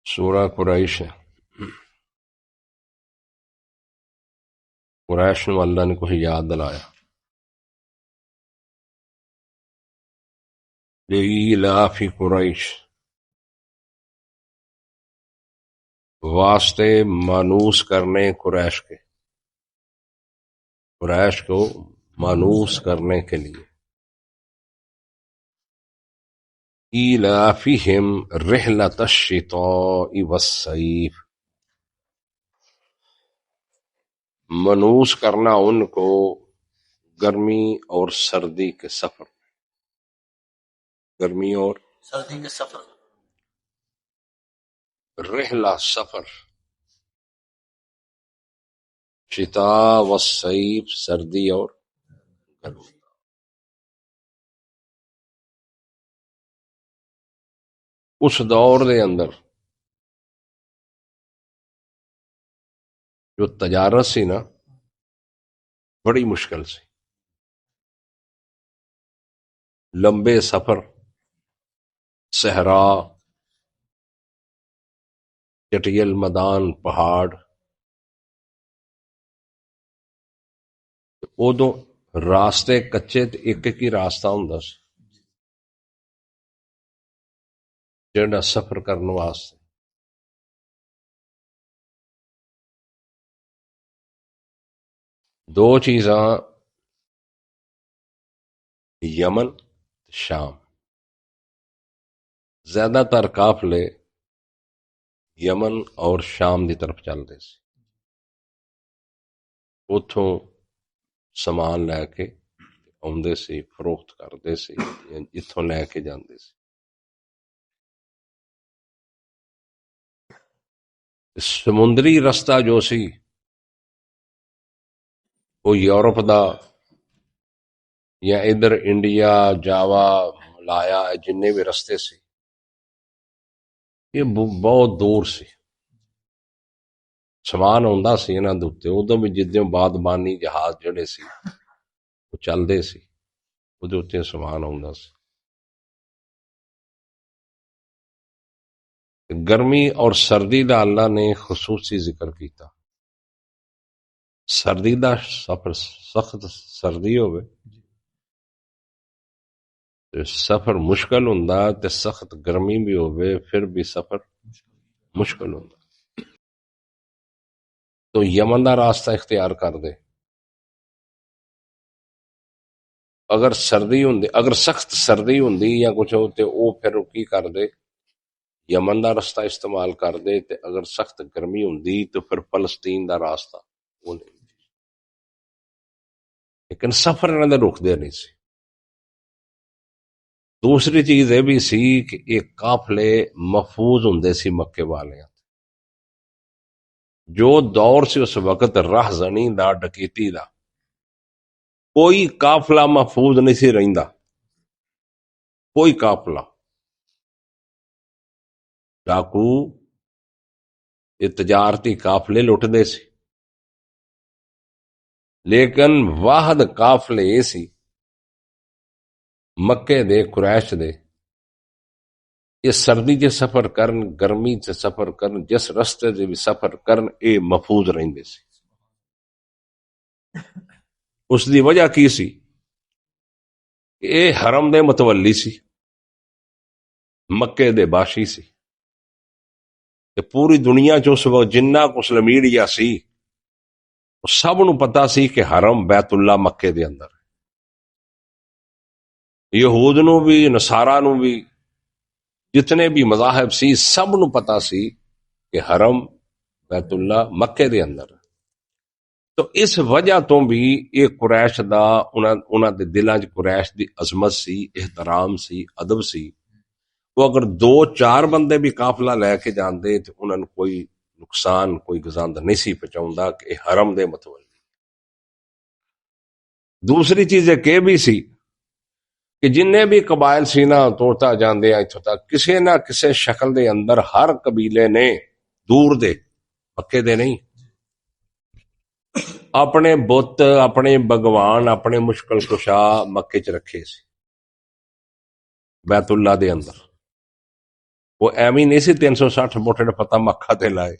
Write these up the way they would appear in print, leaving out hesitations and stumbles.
سورہ قریش ہے۔ قریش نو اللہ نے کوئی یاد دلایا، لإیلاف قریش، واسطے مانوس کرنے قریش کے، قریش کو مانوس کرنے کے لیے، ایلافہم رحلۃ الشتاء والصیف، مانوس کرنا ان کو گرمی اور سردی کے سفر، گرمی اور سردی کے سفر، رحلہ سفر، شتاء والصیف سردی اور گرمی۔ اس دور دے اندر جو تجارت سی نا بڑی مشکل سی، لمبے سفر، صحرا، چٹیل میدان، پہاڑ، ادو راستے کچے تے ایک ایک ہی راستہ ہوندا سی جہاں سفر کرنے واسطے۔ دو چیزاں یمن تے شام، زیادہ تر قافلے یمن اور شام دی طرف چلتے سی، اتھوں سامان لے کے آندے سی، فروخت کرتے سی، اتھوں لے کے جاندے سی۔ سمندری رستہ جو سی وہ یورپ دا یا ادھر انڈیا، جاوا، ملایا، جننے بھی رستے سی یہ بہت دور سی، سامان آندا سی انہاں دے اُتے، ادوں بھی جدوں بادبانی جہاز جڑے سی وہ چلدے سی، اودے اُتے سامان آندا سی۔ گرمی اور سردی دا اللہ نے خصوصی ذکر کیتا، سردی دا سفر سخت سردی ہوئے تے سفر مشکل ہوندا تے سخت گرمی بھی ہوئے پھر بھی سفر مشکل ہوندا، تو یمن دا راستہ اختیار کر دے۔ اگر سردی ہوندی، اگر سخت سردی ہوندی یا کچھ ہو تے او پھر کی کر دے، یمن دا راستہ استعمال کر دے، تے اگر سخت گرمی ہوندی تو پھر فلسطین دا راستہ وہ نہیں، لیکن سفر انہاں دے رک دے نہیں سی۔ دوسری چیز یہ بھی سی کہ ایک قافلے محفوظ ہوندے سی مکے والے، جو دور سے اس وقت راہ زنی دا، ڈکیتی دا، کوئی قافلہ محفوظ نہیں سی رہندا، کوئی قافلہ، ڈاکو یہ تجارتی قافلے لٹ دے سی، لیکن واحد قافلے یہ سی مکے دے، قریش دے، یہ سردی چ سفر کرن، گرمی چ سفر کرن، جس رستے سے بھی سفر کرن، اے محفوظ رہندے سی۔ اس دی وجہ کی سی کہ اے حرم دے متولی سی، مکے دے باشی سی، کہ پوری دنیا چ اس وقت جنہ کچھ میڈیا سی سب نو پتا سی کہ حرم بیت اللہ مکے دے اندر، یہود نو بھی، نصارا نو بھی، جتنے بھی مذاہب سی سب نو پتا سی کہ حرم بیت اللہ مکے دے اندر۔ تو اس وجہ تو بھی یہ قریش دا انہاں دے دلاں چ قریش دی عظمت سی، احترام سی، ادب سی۔ وہ اگر دو چار بندے بھی قافلہ لے کے جاندے تو انہاں نو کوئی نقصان، کوئی گزاند نہیں سی پہنچاوندا کہ اے حرم دے متولی۔ دوسری چیز ایک یہ بھی سی کہ جننے بھی قبائل سی نا توڑتا جاندے اتھوں تک، کسے نہ کسے شکل دے اندر ہر قبیلے نے دور دے، مکے دے نہیں، اپنے بت، اپنے بھگوان، اپنے مشکل کشا مکے چ رکھے سی، بیت اللہ دے اندر۔ وہ ایویں نہیں سی 360 موٹے پتہ مکھا تے لائے،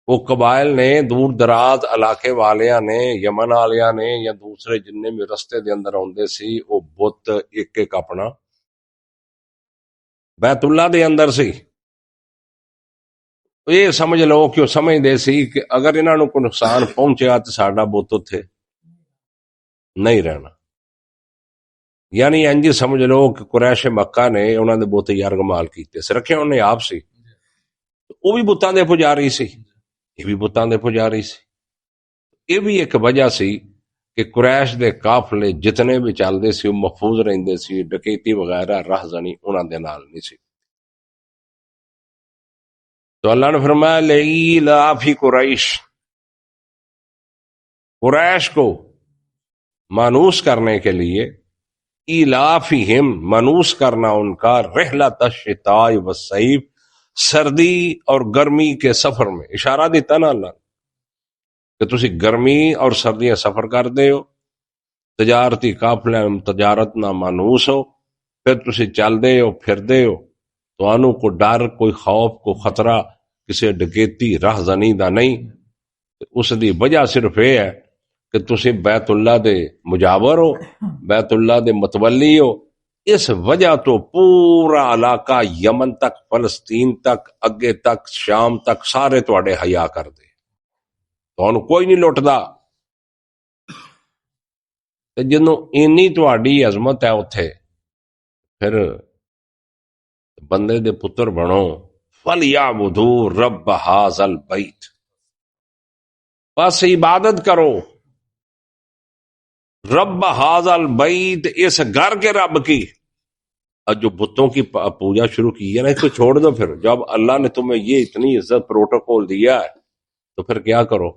وہ قبائل نے، دور دراز علاقے والیاں نے، یمن والیاں نے، یا دوسرے جننے بھی رستے دے اندر آندے سی، وہ بت ایک ایک اپنا بیت اللہ دے اندر سی. یہ سمجھ لو کہ وہ سمجھ دے سی کہ اگر انہاں نو کوئی نقصان پہنچیا تو ساڈا بت اتھے نہیں رہنا. یعنی انج سمجھ لو کہ قریش مکہ نے انہاں دے بت یرغمال کیتے سی، رکھے انہیں آپ سی، وہ بھی بتاں دے پجاری سی، یہ بھی بتاں دے پجاری سی. یہ بھی ایک وجہ سی کہ قریش دے قافلے جتنے بھی چلدے سی وہ محفوظ رہندے سی، ڈکیتی وغیرہ راہزنی انہاں دے نال نہیں سی. تو اللہ نے فرمایا لإیلاف قریش، قریش کو مانوس کرنے کے لیے، ایلافہم مانوس کرنا ان کا، رحلۃ الشتاء والصیف سردی اور گرمی کے سفر میں. اشارہ دیتا نا اللہ کہ تسی گرمی اور سردیاں سفر کر دے ہو، تجارتی قافلے تجارت نہ مانوس ہو، پھر تسی چل دے ہو پھر دے ہو، تو انو کو ڈر، کوئی خوف، کوئی خطرہ کسی ڈکیتی راہزنی دا نہیں. اس دی وجہ صرف یہ ہے کہ تسی بیت اللہ دے مجاور ہو، بیت اللہ دے متولی ہو. اس وجہ تو پورا علاقہ یمن تک، فلسطین تک، اگے تک، شام تک سارے تواڈے حیا کر دے، تو کوئی نہیں لٹدا. جنوں اینی تواڈی عظمت ہے اتھے، پھر بندے دے پتر بنو. فَلْيَعْبُدُوا رَبَّ هَٰذَا الْبَيْتِ، بس عبادت کرو رب هَٰذَا الْبَيْتِ، اس گھر کے رب کی. اب جو بتوں کی پوجا شروع کی ہے نا، اس کو چھوڑ دو. پھر جب اللہ نے تمہیں یہ اتنی عزت پروٹوکول دیا ہے تو پھر کیا کرو؟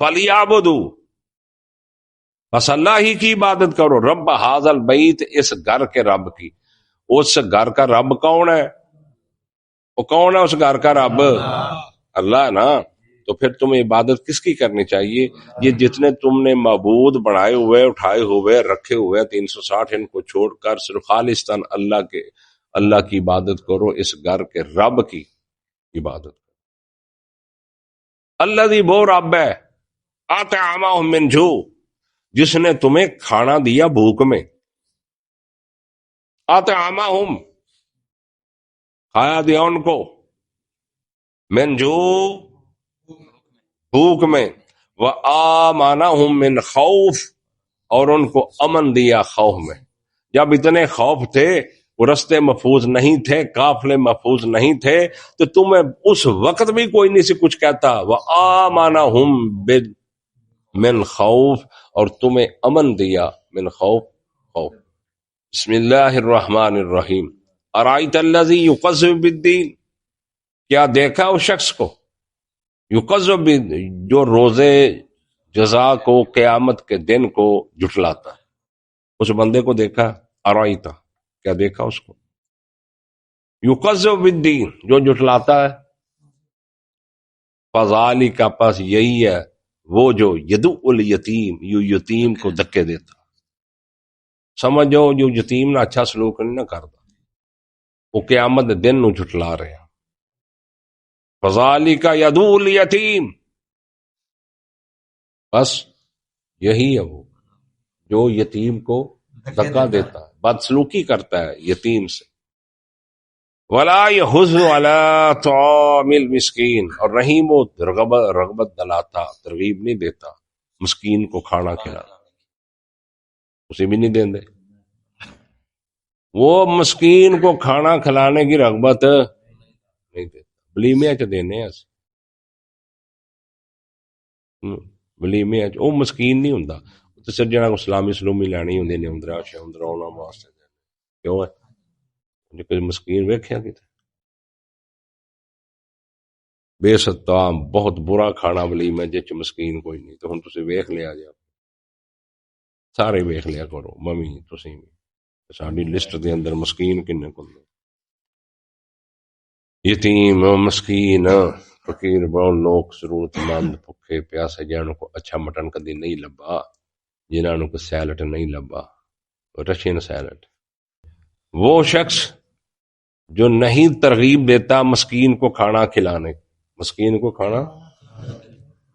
فَلْيَعْبُدُوا، بس اللہ ہی کی عبادت کرو. رب هَٰذَا الْبَيْتِ، اس گھر کے رب کی. اس گھر کا رب کون ہے؟ وہ کون ہے اس گھر کا رب؟ اللہ نا. تو پھر تمہیں عبادت کس کی کرنی چاہیے؟ یہ جتنے تم نے معبود بنائے ہوئے، اٹھائے ہوئے، رکھے ہوئے 360، ان کو چھوڑ کر صرف خالصتاً اللہ کی عبادت کرو، اس گھر کے رب کی عبادت کرو. الذی، وہ رب ہے، اطعمہم من جوع، جس نے تمہیں کھانا دیا بھوک میں. اطعمہم، کھایا دیا ان کو، من جوع، بھوک میں، وآمنہم من خوف، اور ان کو امن دیا خوف میں. جب اتنے خوف تھے، وہ رستے محفوظ نہیں تھے، قافلے محفوظ نہیں تھے، تو تمہیں اس وقت بھی کوئی نہیں سے کچھ کہتا. وآمنہم من خوف، اور تمہیں امن دیا من خوف. بسم اللہ الرحمن الرحیم. ارائیت الذی یکذب بالدین، کیا دیکھا اس شخص کو، یکذب، جو روزے جزا کو، قیامت کے دن کو جھٹلاتا ہے. اس بندے کو دیکھا، ارائیتا، کیا دیکھا اس کو، یکذب بالدین، جو جھٹلاتا ہے. فذالک، پس یہی ہے وہ جو یدعو الیتیم، یو یتیم کو دھکے دیتا. سمجھو جو یتیم نہ اچھا سلوک نہیں نہ کرتا، وہ قیامت دن نو جھٹلا رہے ہیں. فذالک یدعو الیتیم، بس یہی ہے وہ جو یتیم کو دھکا دیتا ہے، بدسلوکی کرتا ہے یتیم سے. ولا یحض علی طعام المسکین، اور نہیں وہ رغبت دلاتا، ترغیب نہیں دیتا مسکین کو کھانا کھلانا، اسے بھی نہیں دیں دے. وہ مسکین کو کھانا کھلانے کی رغبت نہیں دیتا. بلیمے چ دینے بلیمے وہ مسکین نہیں ہوندا، تو صرف جنہاں کو سلامی لینی ہوندی نے اندرا شندرا انہاں واسطے کیوں ہے. جو کوئی مسکین ویکھیا کتے بے ستام، بہت برا کھانا ولیمہ جس مسکین کوئی نہیں. تو ہن تسی ویکھ لیا جا، سارے ویکھ لیا کرو، ممی تسی بھی، ساڈی لسٹ دے اندر مسکین کنے کو، یتیم، مسکین، فقیر، بہت لوگ ضرورت مند، بھکھے پیاسے، جنہاں کو اچھا مٹن کدی نہیں لبا، جنہاں کو سیلٹ نہیں لبا، رشین سیلٹ. وہ شخص جو نہیں ترغیب دیتا مسکین کو کھانا کھلانے، مسکین کو کھانا،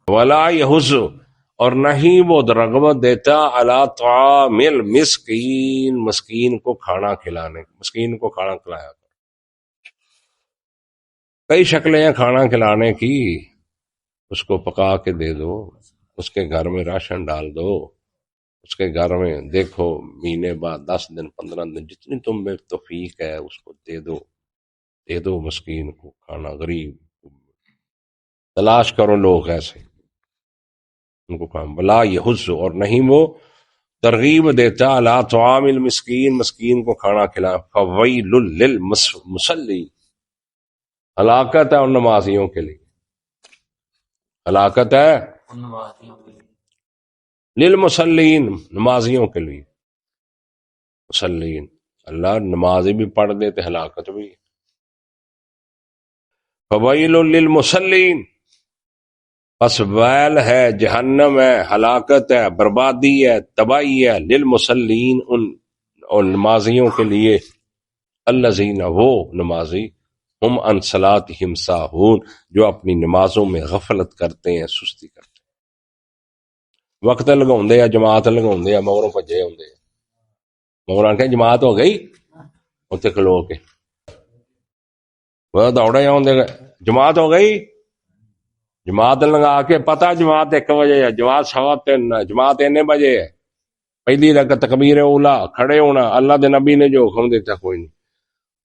ولا یحض، اور نہیں وہ رغبت دیتا علی طعام المسکین، مسکین کو کھانا کھلانے، مسکین کو کھانا کھلایا۔ کئی شکلیں ہیں کھانا کھلانے کی، اس کو پکا کے دے دو، اس کے گھر میں راشن ڈال دو، اس کے گھر میں دیکھو مہینے بعد 10 دن 15 دن جتنی تم میں توفیق ہے اس کو دے دو، دے دو مسکین کو کھانا، غریب تلاش کرو لوگ ایسے ان کو کام، بلا یحض، اور نہیں وہ ترغیب دیتا علی طعام المسکین، مسکین کو کھانا کھلا، فویل للمصلی، ہلاکت ہے ان نمازیوں کے لیے، ہلاکت ہے للمصلین، نمازیوں کے لیے، مسلین، اللہ نمازی بھی پڑھ دیتے ہلاکت بھی، فویل للمصلین، پس ویل ہے، جہنم ہے، ہلاکت ہے، بربادی ہے، تباہی ہے، للمصلین، ان نمازیوں کے لیے، الذین، وہ نمازی، ہم عن صلاتہم ساہون، جو اپنی نمازوں میں غفلت کرتے ہیں، سستی کرتے ہیں، وقت لگاؤندے یا جماعت لگاؤندے یا مغروں بھجے ہوندے، مغروں کہ جماعت ہو گئی اتنے کھلو کے وہ دوڑے ہوندے، جماعت ہو گئی، جماعت لگا کے پتہ جماعت 1 بجے ہے، جماعت 3:15، جماعت اتنے بجے ہے، پہلی رکعت تکبیر اولا، کھڑے ہونا، اللہ دے نبی نے جو حکم دیتا کوئی نہیں،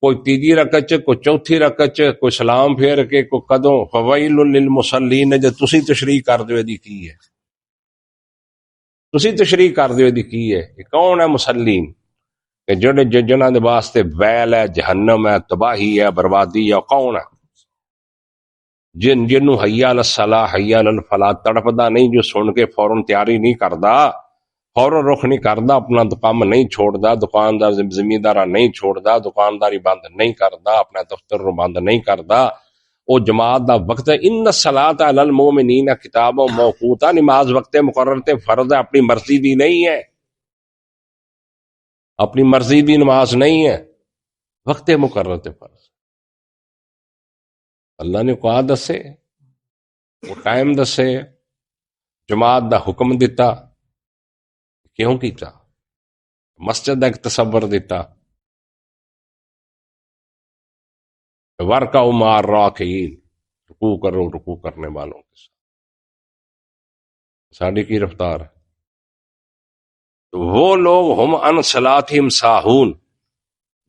کوئی تیجی رکعت چ، کوئی چوتھی رکعت چ، کوئی سلام پھیر کے، کوئی قدوں، فویل للمصلین، جو تسی تشریح کر دیو دی کی ہے، تسی تشریح کر دیو دی کی ہے، یہ کون ہے مصلین؟ کہ جڑے جنہاں دے واسطے ویل ہے، جہنم ہے، تباہی ہے، بربادی ہے، کون ہے؟ جنوں حی علی الصلاح حی علی الفلاح تڑپدا نہیں، جو سن کے فوراً تیاری نہیں کردا، فوراً رخ نہیں کردا، اپنا کام نہیں چھوڑدا، دکاندار زمیندارہ نہیں چھوڑدا، دکانداری بند نہیں کردا، اپنا دفتر رو بند نہیں کردا، او جماعت دا وقت ہے، ان الصلاۃ علی المؤمنین کتاب موقوتا، نماز وقت مقرر تے فرض ہے، اپنی مرضی دی نہیں ہے، اپنی مرضی دی نماز نہیں ہے، وقت مقرر تے فرض، اللہ نے کو دسے، وہ ٹائم دسے، جماعت دا حکم دیتا، کیوں کیتا؟ مسجد دا ایک تصور دیتا، ورکعوا مع الراکعین، رکوع کرو رکوع کرنے والوں کے ساتھ، ساڑی کی رفتار ہے، تو وہ لوگ ہم عن صلاتہم ساہون،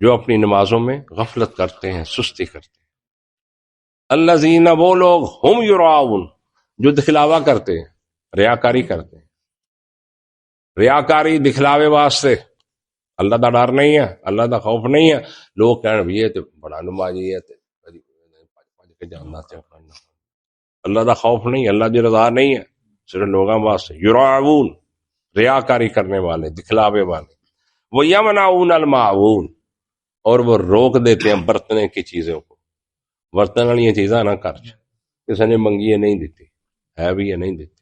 جو اپنی نمازوں میں غفلت کرتے ہیں، سستی کرتے ہیں، الذین، وہ لوگ، ہم یراؤن، جو دکھلاوا کرتے ہیں، ریاکاری کرتے ہیں، ریاکاری دکھلاوے واسطے، اللہ دا ڈر نہیں ہے، اللہ دا خوف نہیں ہے، لوگ کہنے بھی یہ تو بڑا نمازی ہے، اللہ دا خوف نہیں، اللہ دی رضا نہیں ہے، صرف لوگوں واسطے، یراؤن، ریاکاری کرنے والے، دکھلاوے والے، وہ یمنعون الماعون، اور وہ روک دیتے ہیں برتنے کی چیزوں کو، برتن والی چیزاں نہ کر، کسی نے منگی ہے نہیں دیتی، ہے بھی ہے نہیں دیتی،